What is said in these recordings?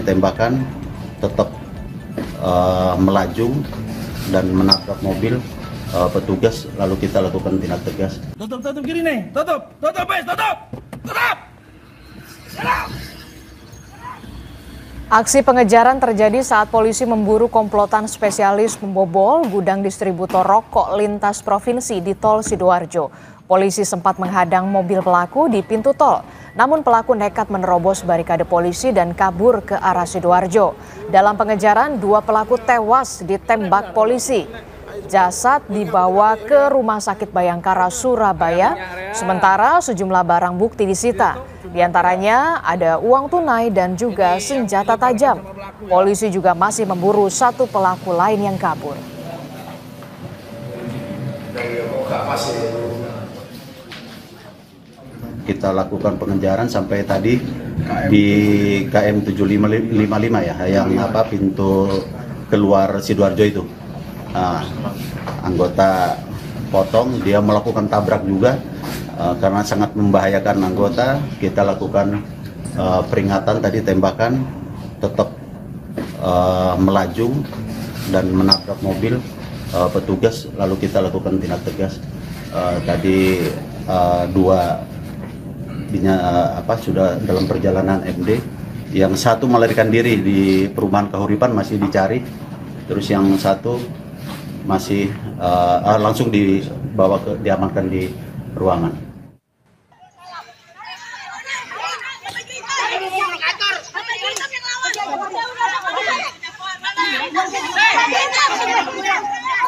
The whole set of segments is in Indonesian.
Tembakan tetap melaju dan menabrak mobil petugas, lalu kita lakukan tindak tegas. Tutup kiri nih, tutup, tutup. Aksi pengejaran terjadi saat polisi memburu komplotan spesialis membobol gudang distributor rokok lintas provinsi di Tol Sidoarjo. Polisi sempat menghadang mobil pelaku di pintu tol, namun pelaku nekat menerobos barikade polisi dan kabur ke arah Sidoarjo. Dalam pengejaran, 2 pelaku tewas ditembak polisi. Jasad dibawa ke Rumah Sakit Bayangkara, Surabaya, sementara sejumlah barang bukti disita. Di antaranya ada uang tunai dan juga senjata tajam. Polisi juga masih memburu 1 pelaku lain yang kabur. Kita lakukan pengejaran sampai tadi di KM 7555 ya, yang pintu keluar Sidoarjo itu. Nah, anggota potong, dia melakukan tabrak juga karena sangat membahayakan anggota. Kita lakukan peringatan tadi, tembakan tetap melaju dan menabrak mobil petugas, lalu kita lakukan tindak tegas. Tadi 2 sudah dalam perjalanan MD, yang 1 melarikan diri di perumahan Kahuripan, masih dicari, terus yang 1 masih langsung diamankan di ruangan.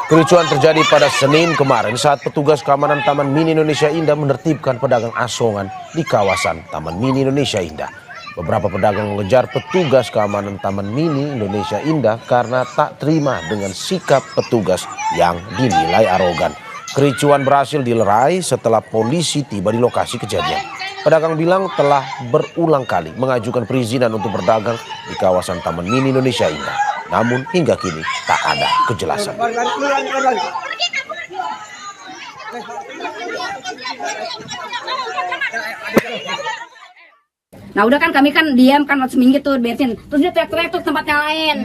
Kericuan terjadi pada Senin kemarin saat petugas keamanan Taman Mini Indonesia Indah menertibkan pedagang asongan di kawasan Taman Mini Indonesia Indah. Beberapa pedagang mengejar petugas keamanan Taman Mini Indonesia Indah karena tak terima dengan sikap petugas yang dinilai arogan. Kericuan berhasil dilerai setelah polisi tiba di lokasi kejadian. Pedagang bilang telah berulang kali mengajukan perizinan untuk berdagang di kawasan Taman Mini Indonesia Indah. Namun hingga kini tak ada kejelasan. Nah udah kan kami kan diam kan seminggu tuh bensin, terus dia teriak-teriak tuh tempatnya lain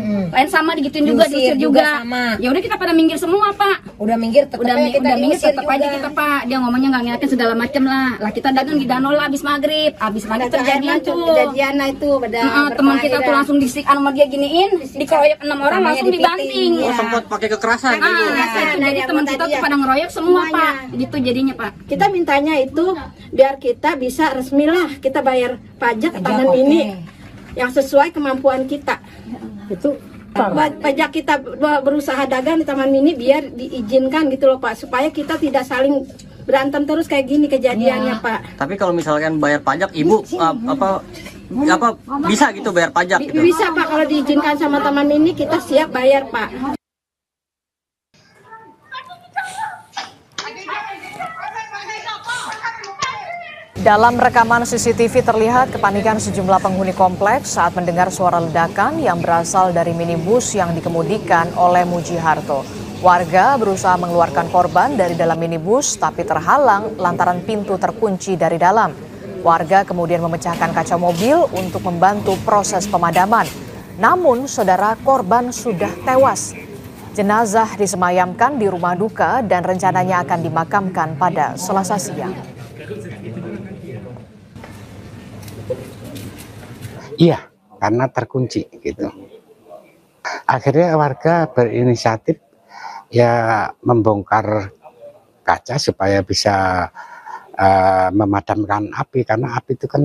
sama digituin juga, diusir juga. Ya udah kita pada minggir semua Pak. Udah minggir tetap aja kita Pak. Dia ngomongnya nggak ngeliatin segala macam lah. Lah kita dagang di danau lah abis maghrib terjadian tuh. Kejadian itu teman kita tuh langsung disik sama dia giniin, dikeroyok 6 orang langsung dibanting. Oh sempat pakai kekerasan gitu. Jadi teman kita tuh pada ngeroyok semua Pak. Gitu jadinya Pak. Kita mintanya itu biar kita bisa resmi lah kita bayar pajak Taman Mini yang sesuai kemampuan kita. Itu pajak kita berusaha dagang di Taman Mini biar diizinkan gitu loh Pak, supaya kita tidak saling berantem terus kayak gini kejadiannya Pak. Tapi kalau misalkan bayar pajak Ibu bisa gitu bayar pajak gitu? Bisa Pak, kalau diizinkan sama Taman Mini kita siap bayar Pak. Dalam rekaman CCTV terlihat kepanikan sejumlah penghuni kompleks saat mendengar suara ledakan yang berasal dari minibus yang dikemudikan oleh Mujiharto. Warga berusaha mengeluarkan korban dari dalam minibus tapi terhalang lantaran pintu terkunci dari dalam. Warga kemudian memecahkan kaca mobil untuk membantu proses pemadaman. Namun saudara, korban sudah tewas. Jenazah disemayamkan di rumah duka dan rencananya akan dimakamkan pada Selasa siang. Iya, karena terkunci gitu. Akhirnya warga berinisiatif ya membongkar kaca supaya bisa memadamkan api, karena api itu kan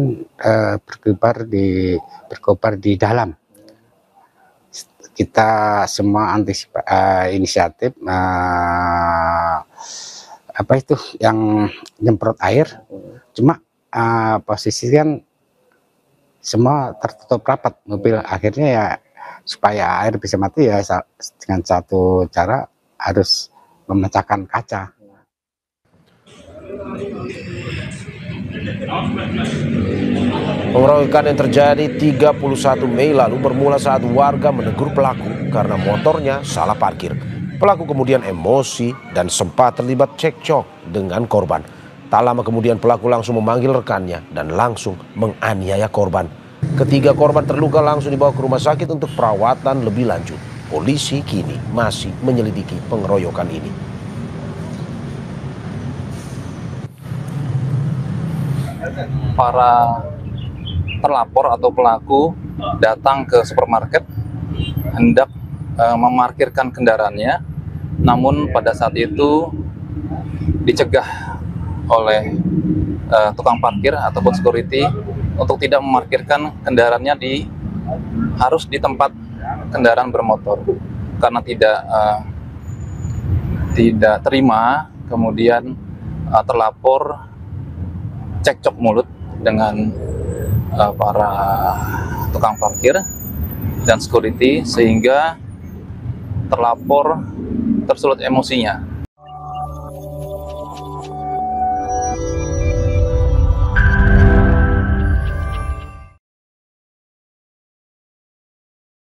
berkobar di dalam. Kita semua inisiatif yang nyemprot air, cuma posisi kan semua tertutup rapat mobil. Akhirnya ya supaya air bisa mati ya dengan satu cara harus memecahkan kaca. Pengeroyokan yang terjadi 31 Mei lalu bermula saat warga menegur pelaku karena motornya salah parkir. Pelaku kemudian emosi dan sempat terlibat cekcok dengan korban. Tak lama kemudian pelaku langsung memanggil rekannya dan langsung menganiaya korban. Ketiga korban terluka langsung dibawa ke rumah sakit untuk perawatan lebih lanjut. Polisi kini masih menyelidiki pengeroyokan ini. Para terlapor atau pelaku datang ke supermarket hendak memarkirkan kendaraannya, namun pada saat itu dicegah oleh tukang parkir ataupun security untuk tidak memarkirkan kendaraannya harus di tempat kendaraan bermotor, karena tidak terima. Kemudian terlapor cekcok mulut dengan para tukang parkir dan security, sehingga terlapor tersulut emosinya